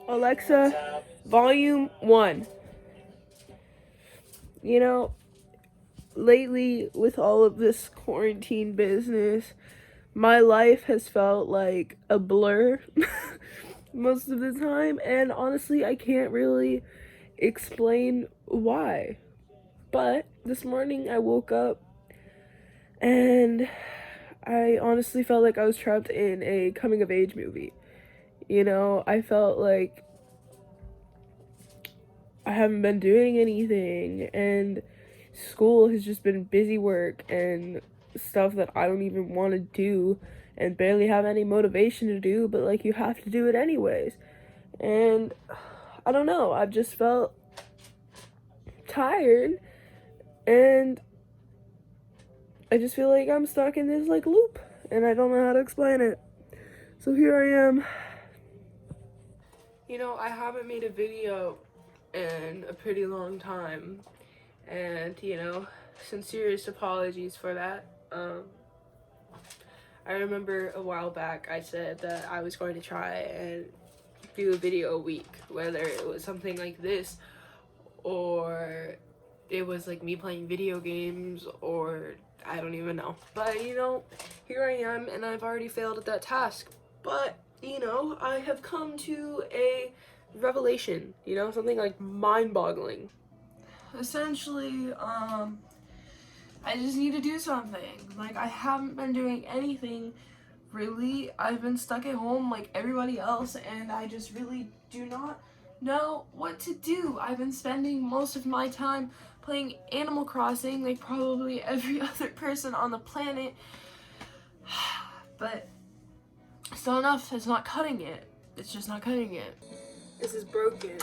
Alexa, volume 1. You know, lately with all of this quarantine business, my life has felt like a blur most of the time, and honestly, I can't really explain why. But this morning I woke up and I honestly felt like I was trapped in a coming of age movie. I felt like I haven't been doing anything, and school has just been busy work and stuff that I don't even want to do and barely have any motivation to do, but like you have to do it anyways. And I don't know, I've just felt tired, and I just feel like I'm stuck in this like loop and I don't know how to explain it. So here I am. I haven't made a video in a pretty long time, and sincerest apologies for that. I remember a while back I said that I was going to try and do a video a week, whether it was something like this or it was like me playing video games, or I don't even know. But here I am, and I've already failed at that task. But I have come to a revelation, something like mind-boggling. Essentially, I just need to do something. Like, I haven't been doing anything really. I've been stuck at home like everybody else, and I just really do not know what to do. I've been spending most of my time playing Animal Crossing, like probably every other person on the planet. But still enough, it's not cutting it. It's just not cutting it. This is broken.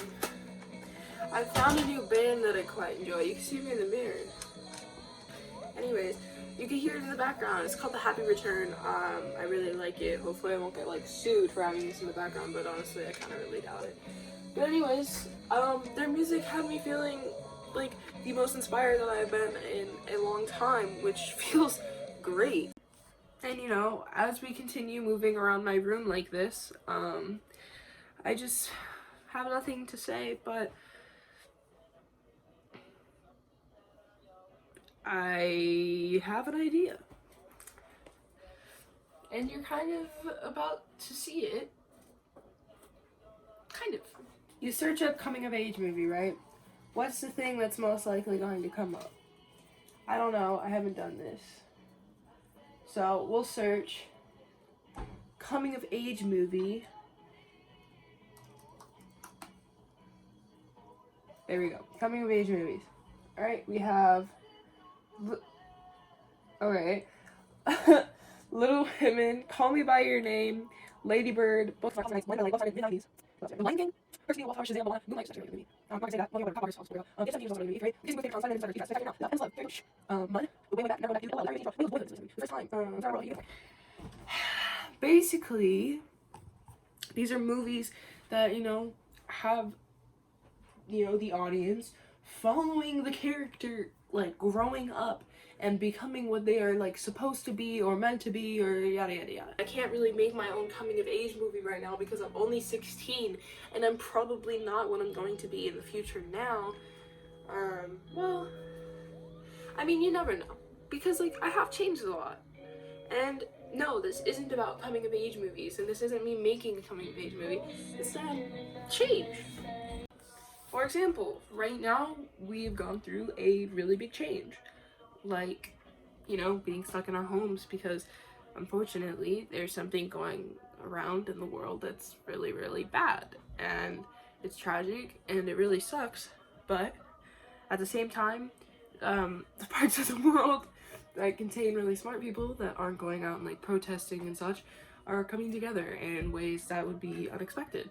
I found a new band that I quite enjoy. You can see me in the mirror. Anyways, you can hear it in the background. It's called The Happy Return. I really like it. Hopefully I won't get like sued for having this in the background, but honestly I kind of really doubt it. But anyways, their music had me feeling like the most inspired that I've been in a long time, which feels great. And as we continue moving around my room like this, I just have nothing to say, but I have an idea. And you're kind of about to see it. Kind of. You search up coming of age movie, right? What's the thing that's most likely going to come up? I don't know. I haven't done this. So we'll search coming of age movie. There we go. Coming of age movies. Alright, we have... Okay. Little Women, Call Me By Your Name, Lady Bird, both of my like both mid-90s. The Lion King, Hercules, Wallflower, Shazam, Moonlight, Moonlight, such a great movie. I'm not gonna say that. Well, you want to cop artists, Get 17 years old movie, right? Kissing with Favorite, 5 minutes, Fever, Fever, now. Ends Love, Favorite, Mud, Way Back, Never Back, Dude, Diary of Boyhood, First Time, Sorry, you Basically, these are movies that, have, the audience following the character, like, growing up and becoming what they are like supposed to be or meant to be, or yada yada yada. I can't really make my own coming of age movie right now because I'm only 16 and I'm probably not what I'm going to be in the future now. Well, I mean, you never know, because like I have changed a lot. And no, this isn't about coming of age movies, and this isn't me making a coming of age movie. It's that change. For example, right now we've gone through a really big change. Like, being stuck in our homes because unfortunately there's something going around in the world that's really, really bad, and it's tragic and it really sucks. But at the same time, the parts of the world that contain really smart people that aren't going out and like protesting and such are coming together in ways that would be unexpected.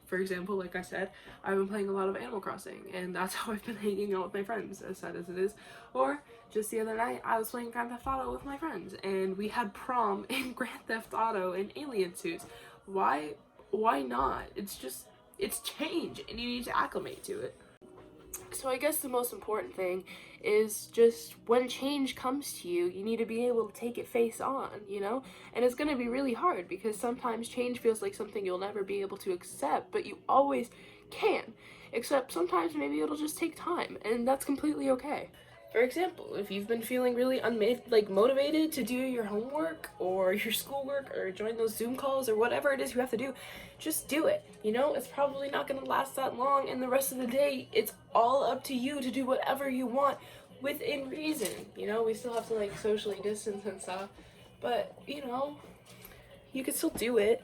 For example, like I said, I've been playing a lot of Animal Crossing, and that's how I've been hanging out with my friends, as sad as it is. Or just the other night I was playing Grand Theft Auto with my friends, and we had prom in Grand Theft Auto in alien suits. Why not? It's change, and you need to acclimate to it. So I guess the most important thing is just when change comes to you, you need to be able to take it face on, you know? And it's going to be really hard because sometimes change feels like something you'll never be able to accept, but you always can. Except sometimes maybe it'll just take time, and that's completely okay. For example, if you've been feeling really motivated to do your homework or your schoolwork or join those Zoom calls or whatever it is you have to do, just do it. You know, it's probably not going to last that long, and the rest of the day, it's all up to you to do whatever you want within reason. You know, we still have to like socially distance and stuff, but you know, you can still do it.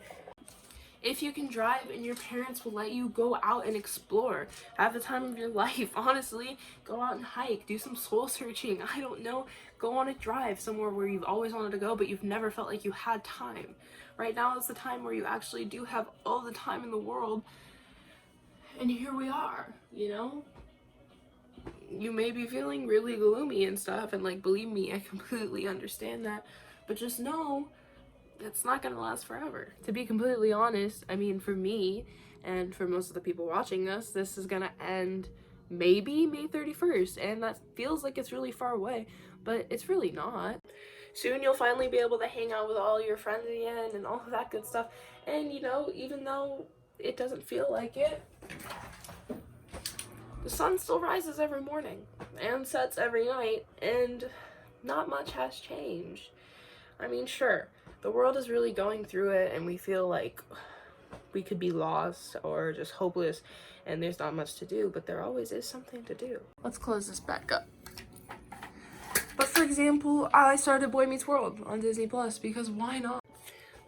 If you can drive and your parents will let you go out and explore, have the time of your life, honestly, go out and hike, do some soul searching, I don't know, go on a drive somewhere where you've always wanted to go but you've never felt like you had time. Right now is the time where you actually do have all the time in the world, and here we are, you know? You may be feeling really gloomy and stuff, and like, believe me, I completely understand that, but just know it's not gonna last forever. To be completely honest, I mean, for me and for most of the people watching this is gonna end maybe May 31st, and that feels like it's really far away, but it's really not. Soon you'll finally be able to hang out with all your friends again and all of that good stuff, and you know, even though it doesn't feel like it, the sun still rises every morning and sets every night, and not much has changed. I mean, sure, the world is really going through it and we feel like we could be lost or just hopeless and there's not much to do, but there always is something to do. Let's close this back up. But for example, I started Boy Meets World on Disney Plus because why not?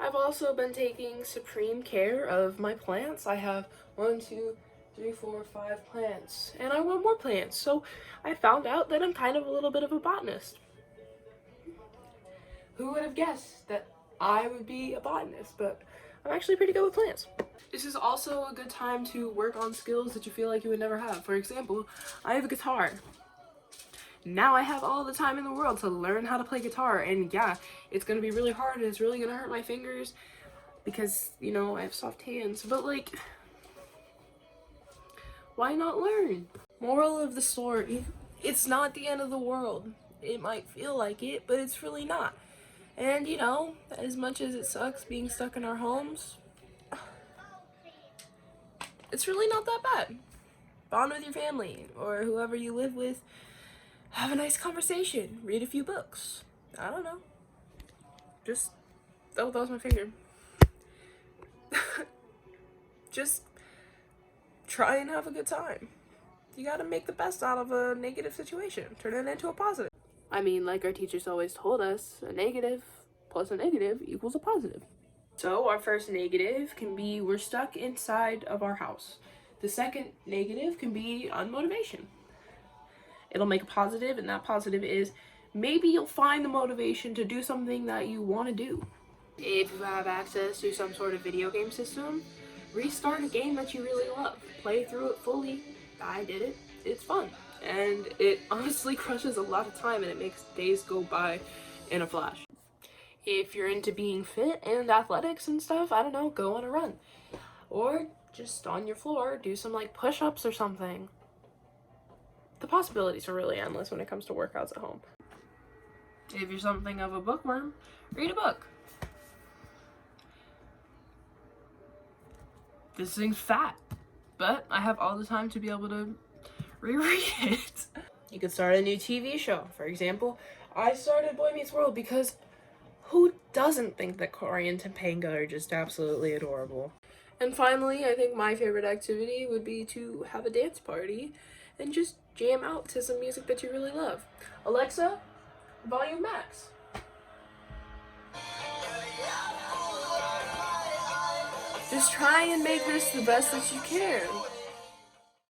I've also been taking supreme care of my plants. I have 1, 2, 3, 4, 5 plants, and I want more plants. So I found out that I'm kind of a little bit of a botanist. Who would have guessed that I would be a botanist? But I'm actually pretty good with plants. This is also a good time to work on skills that you feel like you would never have. For example, I have a guitar. Now I have all the time in the world to learn how to play guitar, and yeah, it's gonna be really hard and it's really gonna hurt my fingers because, you know, I have soft hands, but like, why not learn? Moral of the story, it's not the end of the world. It might feel like it, but it's really not. And you know, as much as it sucks being stuck in our homes, it's really not that bad. Bond with your family or whoever you live with. Have a nice conversation. Read a few books. I don't know. Just, oh, that was my finger. Just try and have a good time. You gotta make the best out of a negative situation. Turn it into a positive. I mean, like our teachers always told us, a negative plus a negative equals a positive. So our first negative can be we're stuck inside of our house. The second negative can be unmotivation. It'll make a positive, and that positive is maybe you'll find the motivation to do something that you want to do. If you have access to some sort of video game system, restart a game that you really love. Play through it fully. I did it. It's fun. And it honestly crushes a lot of time and it makes days go by in a flash. If you're into being fit and athletics and stuff, I don't know, go on a run. Or just on your floor, do some like push-ups or something. The possibilities are really endless when it comes to workouts at home. If you're something of a bookworm, read a book. This thing's fat, but I have all the time to be able to reread it. You could start a new TV show. For example, I started Boy Meets World because who doesn't think that Cory and Topanga are just absolutely adorable? And finally, I think my favorite activity would be to have a dance party and just jam out to some music that you really love. Alexa, volume max. Just try and make this the best that you can.